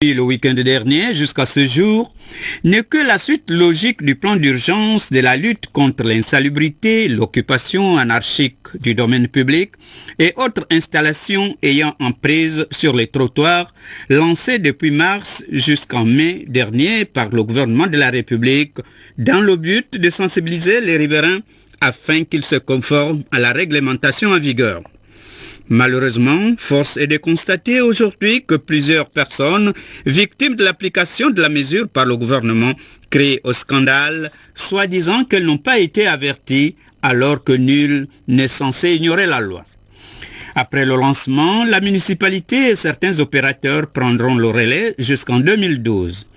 Le week-end dernier jusqu'à ce jour n'est que la suite logique du plan d'urgence de la lutte contre l'insalubrité, l'occupation anarchique du domaine public et autres installations ayant emprise sur les trottoirs lancé depuis mars jusqu'en mai dernier par le gouvernement de la République dans le but de sensibiliser les riverains afin qu'ils se conforment à la réglementation en vigueur. Malheureusement, force est de constater aujourd'hui que plusieurs personnes victimes de l'application de la mesure par le gouvernement créent au scandale, soi-disant qu'elles n'ont pas été averties alors que nul n'est censé ignorer la loi. Après le lancement, la municipalité et certains opérateurs prendront le relais jusqu'en 2012.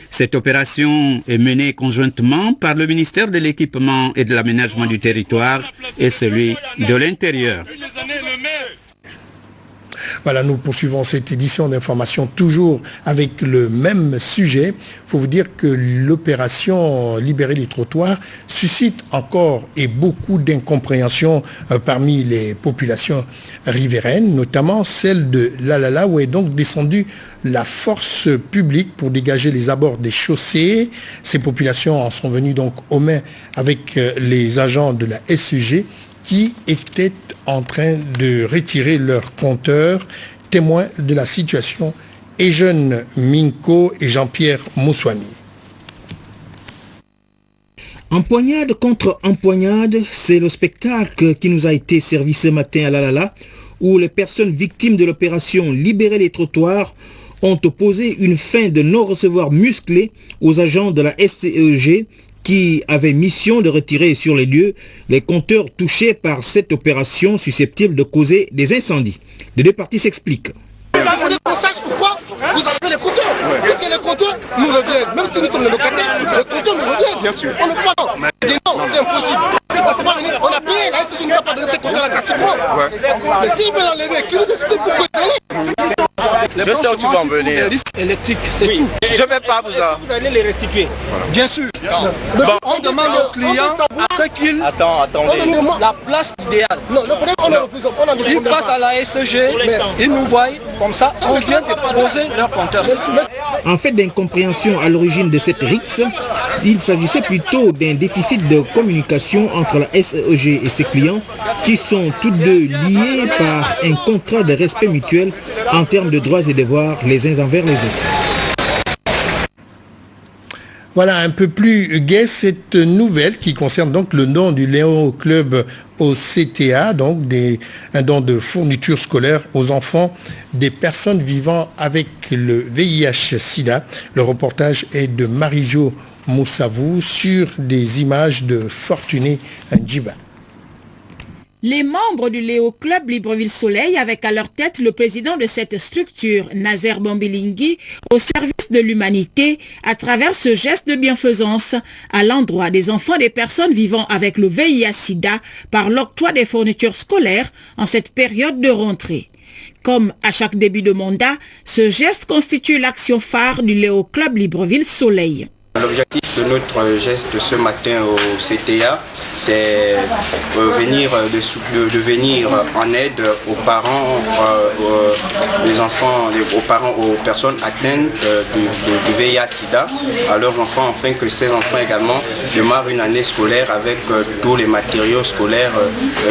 Cette opération est menée conjointement par le ministère de l'Équipement et de l'Aménagement du Territoire et celui de l'Intérieur. Voilà, nous poursuivons cette édition d'information toujours avec le même sujet. Il faut vous dire que l'opération Libérer les trottoirs suscite encore et beaucoup d'incompréhension parmi les populations riveraines, notamment celle de Lalala, où est donc descendue la force publique pour dégager les abords des chaussées. Ces populations en sont venues donc aux mains avec les agents de la SEG qui étaient en train de retirer leur compteur, témoins de la situation, et Eugène Minko et Jean-Pierre Moussouani. Empoignade contre empoignade, c'est le spectacle qui nous a été servi ce matin à Lalala, où les personnes victimes de l'opération Libérer les trottoirs ont opposé une fin de non-recevoir musclée aux agents de la SCEG qui avait mission de retirer sur les lieux les compteurs touchés par cette opération susceptible de causer des incendies. Les deux parties s'expliquent. Il faudrait qu'on sache pourquoi vous achetez les compteurs. Parce que les compteurs nous reviennent. Même si nous sommes les locataires, les compteurs nous reviennent. Bien sûr. On ne peut pas. Non, c'est impossible. On ne peut pas venir. On a payé, la SCG ne va pas donner ces compteurs-là gratuitement. Mais s'ils veulent enlever, qu'ils nous expliquent pourquoi ils enlèvent. Je sais où tu vas en venir. Électrique, c'est tout. Je ne vais pas vous allez les restituer. Bien sûr. Bon, on demande aux clients ce qu'ils... Attendez. La place idéale. Non, le problème, on a refusé. Ils passent à la SEG, ils nous voient comme ça, on vient de poser leur compteur. En fait d'incompréhension à l'origine de cette rixe, il s'agissait plutôt d'un déficit de communication entre la SEG et ses clients qui sont tous deux liés par un contrat de respect mutuel en termes de droits et devoirs les uns envers les autres. Voilà, un peu plus gai cette nouvelle qui concerne donc le don du Léo Club au CTA, donc un don de fournitures scolaires aux enfants des personnes vivant avec le VIH-Sida. Le reportage est de Marie-Jo Moussavou sur des images de Fortuné Ndjiba. Les membres du Léo Club Libreville-Soleil, avec à leur tête le président de cette structure, Nazer Bambilingui, au service de l'humanité, à travers ce geste de bienfaisance à l'endroit des enfants des personnes vivant avec le VIH-Sida par l'octroi des fournitures scolaires en cette période de rentrée. Comme à chaque début de mandat, ce geste constitue l'action phare du Léo Club Libreville-Soleil. L'objectif de notre geste ce matin au CTA, c'est venir en aide aux parents, les enfants, aux parents, aux personnes atteintes du VIH-Sida, à leurs enfants, afin que ces enfants également démarrent une année scolaire avec tous les matériaux scolaires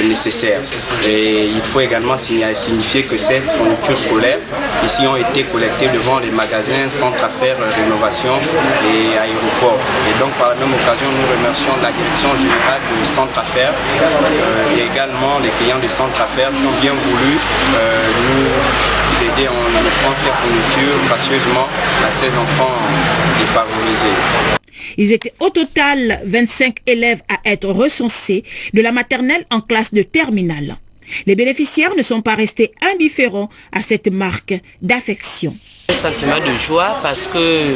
nécessaires. Et il faut également signifier que ces fournitures scolaires ici ont été collectées devant les magasins, centres affaires, rénovation et aéroports. Et donc par la même occasion, nous remercions la direction générale du centre affaires et également les clients du centre affaires qui ont bien voulu nous aider en offrant ces fournitures gracieusement à ces enfants défavorisés. Ils étaient au total 25 élèves à être recensés de la maternelle en classe de terminale. Les bénéficiaires ne sont pas restés indifférents à cette marque d'affection. Un sentiment de joie parce que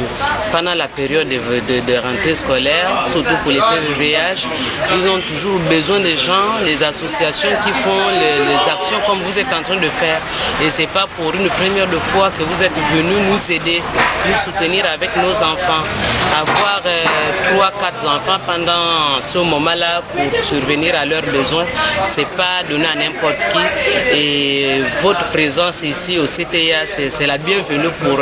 pendant la période de rentrée scolaire, surtout pour les PVVH, ils ont toujours besoin des gens, les associations qui font les actions comme vous êtes en train de faire. Et ce n'est pas pour une première fois que vous êtes venus nous aider, nous soutenir avec nos enfants. Avoir 3-4 enfants pendant ce moment-là pour survenir à leurs besoins, ce n'est pas donné à n'importe qui. Et votre présence ici au CTA, c'est la bienvenue pour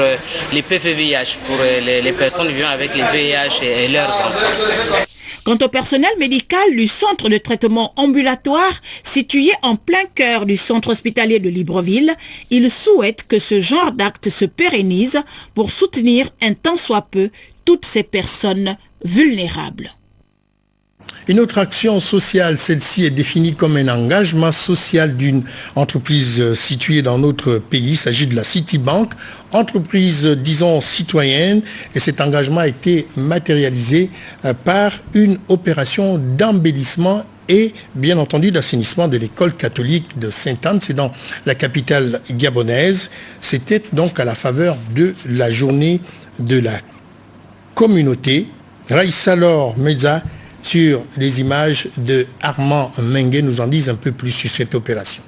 les PVVIH, pour les personnes vivant avec les VIH et leurs enfants. Quant au personnel médical du centre de traitement ambulatoire situé en plein cœur du centre hospitalier de Libreville, il souhaite que ce genre d'acte se pérennise pour soutenir un tant soit peu toutes ces personnes vulnérables. Une autre action sociale, celle-ci est définie comme un engagement social d'une entreprise située dans notre pays. Il s'agit de la Citibank, entreprise, disons, citoyenne. Et cet engagement a été matérialisé par une opération d'embellissement et bien entendu d'assainissement de l'école catholique de Sainte-Anne. C'est dans la capitale gabonaise. C'était donc à la faveur de la journée de la communauté. Raïssa Laure Meza sur les images de Armand Mengue nous en disent un peu plus sur cette opération.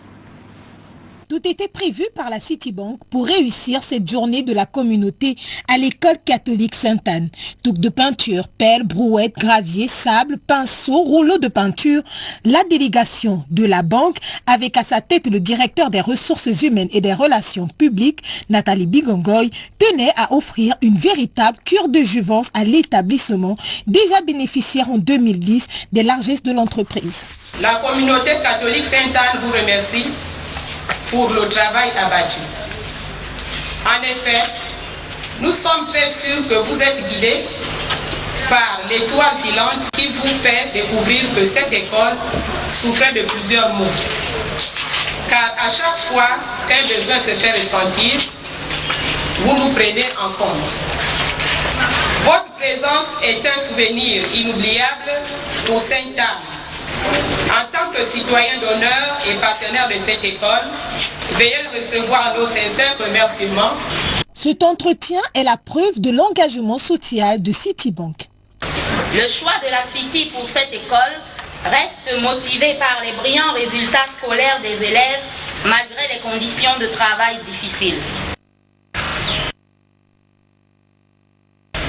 Tout était prévu par la Citibank pour réussir cette journée de la communauté à l'école catholique Sainte-Anne. Touques de peinture, pelles, brouettes, gravier, sable, pinceau, rouleaux de peinture. La délégation de la banque, avec à sa tête le directeur des ressources humaines et des relations publiques, Nathalie Bigongoy, tenait à offrir une véritable cure de jouvence à l'établissement, déjà bénéficiaire en 2010 des largesses de l'entreprise. La communauté catholique Sainte-Anne vous remercie pour le travail abattu. En effet, nous sommes très sûrs que vous êtes guidés par l'étoile filante qui vous fait découvrir que cette école souffrait de plusieurs maux. Car à chaque fois qu'un besoin se fait ressentir, vous nous prenez en compte. Votre présence est un souvenir inoubliable pour Sainte-Anne. En tant que citoyen d'honneur et partenaire de cette école, veuillez recevoir nos sincères remerciements. Cet entretien est la preuve de l'engagement social de Citibank. Le choix de la City pour cette école reste motivé par les brillants résultats scolaires des élèves malgré les conditions de travail difficiles.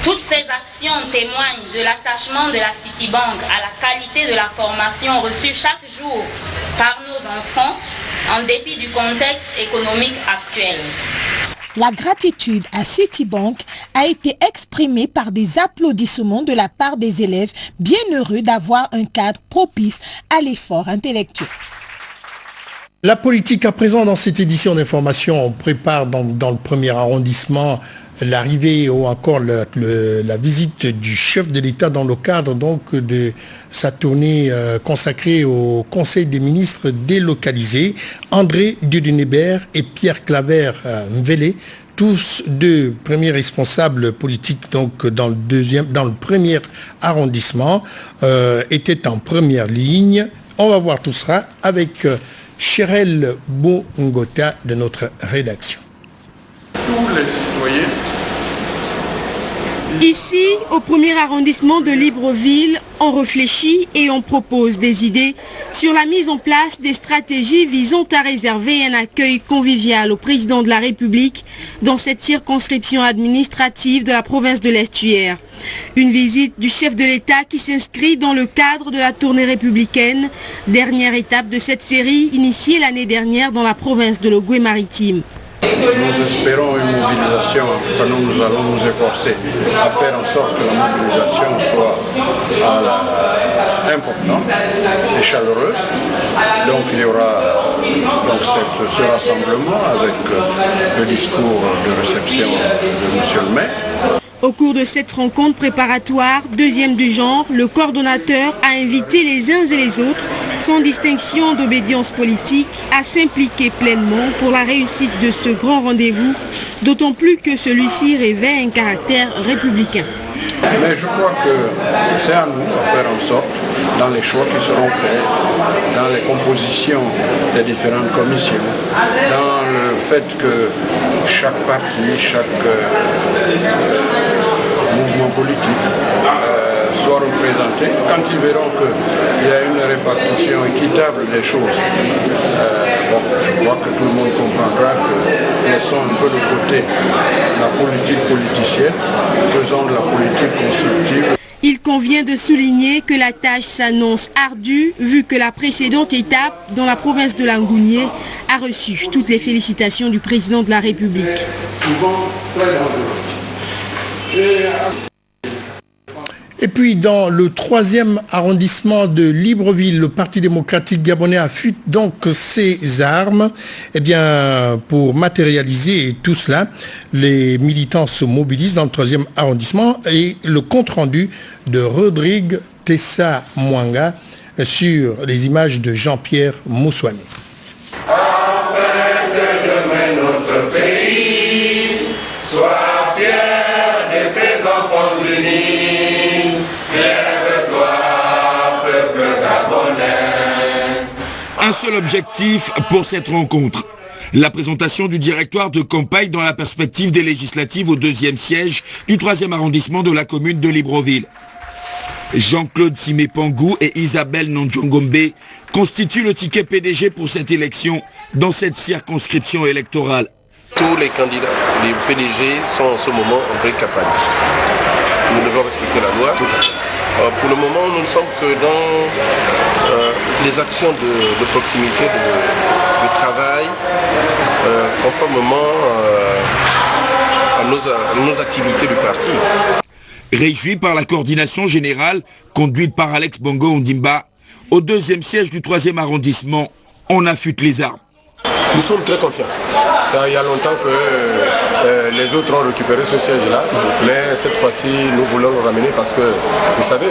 Toutes ces actions témoignent de l'attachement de la Citibank à la qualité de la formation reçue chaque jour par nos enfants en dépit du contexte économique actuel. La gratitude à Citibank a été exprimée par des applaudissements de la part des élèves bien heureux d'avoir un cadre propice à l'effort intellectuel. La politique à présent dans cette édition d'information, on prépare donc dans le premier arrondissement l'arrivée ou encore la visite du chef de l'État dans le cadre donc de sa tournée consacrée au Conseil des ministres délocalisés. André Dieudonné-Bert et Pierre Claver Mvele, tous deux premiers responsables politiques donc dans le premier arrondissement, étaient en première ligne. On va voir tout cela avec Chérel Bongota de notre rédaction. Tous les citoyens. Ici, au premier arrondissement de Libreville, on réfléchit et on propose des idées sur la mise en place des stratégies visant à réserver un accueil convivial au président de la République dans cette circonscription administrative de la province de l'Estuaire. Une visite du chef de l'État qui s'inscrit dans le cadre de la tournée républicaine, dernière étape de cette série initiée l'année dernière dans la province de l'Ogooué-Maritime. Nous espérons une mobilisation, nous allons nous efforcer à faire en sorte que la mobilisation soit importante et chaleureuse. Donc il y aura ce rassemblement avec le discours de réception de M. le maire. Au cours de cette rencontre préparatoire, deuxième du genre, le coordonnateur a invité les uns et les autres, sans distinction d'obédience politique, à s'impliquer pleinement pour la réussite de ce grand rendez-vous, d'autant plus que celui-ci revêt un caractère républicain. Mais je crois que c'est à nous de faire en sorte, dans les choix qui seront faits, dans les compositions des différentes commissions, dans le fait que chaque parti, chaque mouvement politique soit représenté. Quand ils verront qu'il y a une répartition équitable des choses, je crois que tout le monde comprendra que laissons un peu de côté la politique politicienne, faisons de la politique constructive. Il convient de souligner que la tâche s'annonce ardue vu que la précédente étape dans la province de Langounié a reçu toutes les félicitations du président de la République. Et puis dans le 3e arrondissement de Libreville, le Parti démocratique gabonais affûte donc ses armes. Eh bien, pour matérialiser tout cela, les militants se mobilisent dans le 3e arrondissement et le compte-rendu de Rodrigue Tessa Mwanga sur les images de Jean-Pierre Moussouani. Afin que demain notre pays soit fier de ses enfants unis. Un seul objectif pour cette rencontre, la présentation du directoire de campagne dans la perspective des législatives au 2e siège du 3e arrondissement de la commune de Libreville. Jean-Claude Simé-Pangou et Isabelle Nandjongombe constituent le ticket PDG pour cette élection dans cette circonscription électorale. Tous les candidats des PDG sont en ce moment en pleine campagne. Nous devons respecter la loi. Pour le moment, nous ne sommes que dans les actions de proximité, de travail, conformément à nos activités du parti. Réjoui par la coordination générale conduite par Alex Bongo Ondimba, au 2e siège du 3e arrondissement, on affûte les armes. Nous sommes très confiants. Ça, il y a longtemps que les autres ont récupéré ce siège-là, mais cette fois-ci, nous voulons le ramener parce que, vous savez,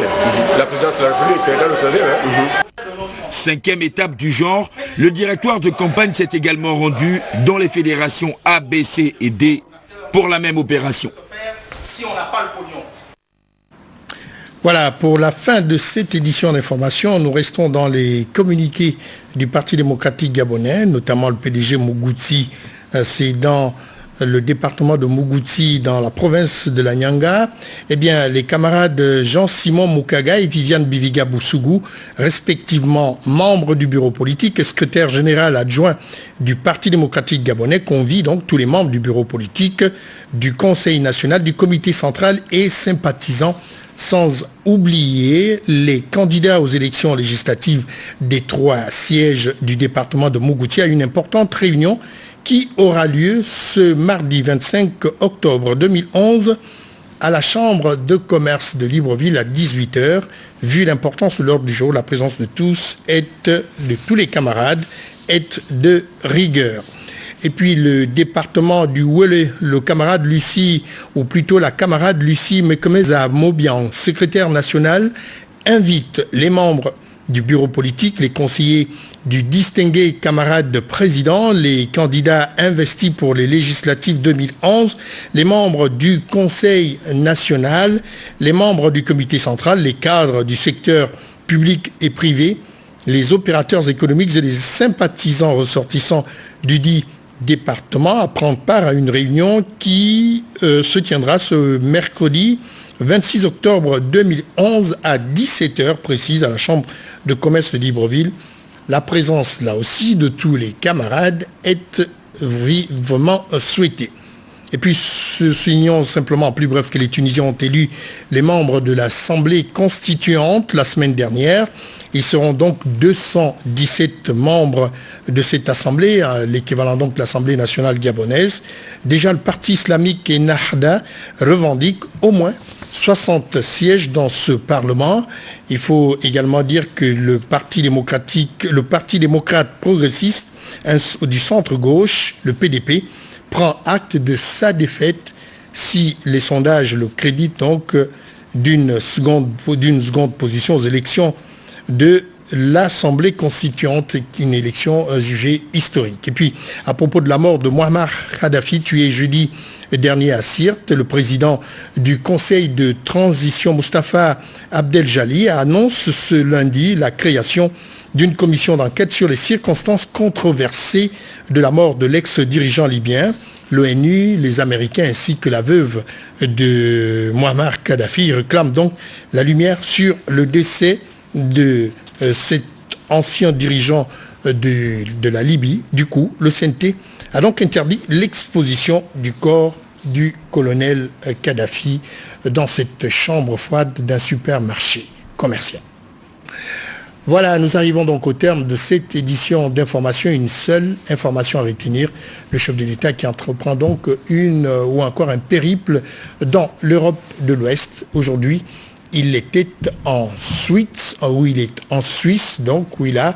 la présidence de la République est dans le 3e. 5e étape du genre, le directoire de campagne s'est également rendu dans les fédérations A, B, C et D pour la même opération. Si on n'a pas le pognon. Voilà, pour la fin de cette édition d'information, nous restons dans les communiqués du Parti démocratique gabonais, notamment le PDG Mougouti. C'est dans le département de Mougouti, dans la province de la Nyanga. Eh bien, les camarades Jean-Simon Moukaga et Viviane Biviga Boussougou, respectivement membres du bureau politique et secrétaire général adjoint du Parti démocratique gabonais, convient donc tous les membres du bureau politique, du Conseil national, du comité central et sympathisants, sans oublier les candidats aux élections législatives des 3 sièges du département de Mougouti à une importante réunion qui aura lieu ce mardi 25 octobre 2011 à la Chambre de commerce de Libreville à 18h. Vu l'importance de l'ordre du jour, la présence de tous les camarades est de rigueur. Et puis le département du Ouélé, le camarade Lucie, ou plutôt la camarade Lucie Mekemeza Mobian, secrétaire nationale, invite les membres du bureau politique, les conseillers du distingué camarade de président, les candidats investis pour les législatives 2011, les membres du Conseil national, les membres du comité central, les cadres du secteur public et privé, les opérateurs économiques et les sympathisants ressortissants du dit département à prendre part à une réunion qui se tiendra ce mercredi 26 octobre 2011 à 17h précise à la Chambre de commerce de Libreville. La présence là aussi de tous les camarades est vivement souhaitée. Et puis, soulignons simplement en plus bref que les Tunisiens ont élu les membres de l'Assemblée constituante la semaine dernière. Ils seront donc 217 membres de cette Assemblée, l'équivalent donc de l'Assemblée nationale gabonaise. Déjà, le Parti islamique et Nahda revendique au moins 60 sièges dans ce Parlement. Il faut également dire que le Parti démocrate progressiste du centre-gauche, le PDP, prend acte de sa défaite si les sondages le créditent donc d'une seconde position aux élections de l'Assemblée constituante, une élection jugée historique. Et puis, à propos de la mort de Muammar Kadhafi, tué jeudi dernier à Sirte, le président du Conseil de transition, Mustafa Abdeljali, annonce ce lundi la création d'une commission d'enquête sur les circonstances controversées de la mort de l'ex-dirigeant libyen. L'ONU, les Américains ainsi que la veuve de Muammar Kadhafi réclament donc la lumière sur le décès de cet ancien dirigeant de la Libye. Du coup, le CNT a donc interdit l'exposition du corps du colonel Kadhafi dans cette chambre froide d'un supermarché commercial. Voilà, nous arrivons donc au terme de cette édition d'information. Une seule information à retenir, le chef de l'État qui entreprend donc un périple dans l'Europe de l'Ouest. Aujourd'hui, il était en Suisse, donc où il a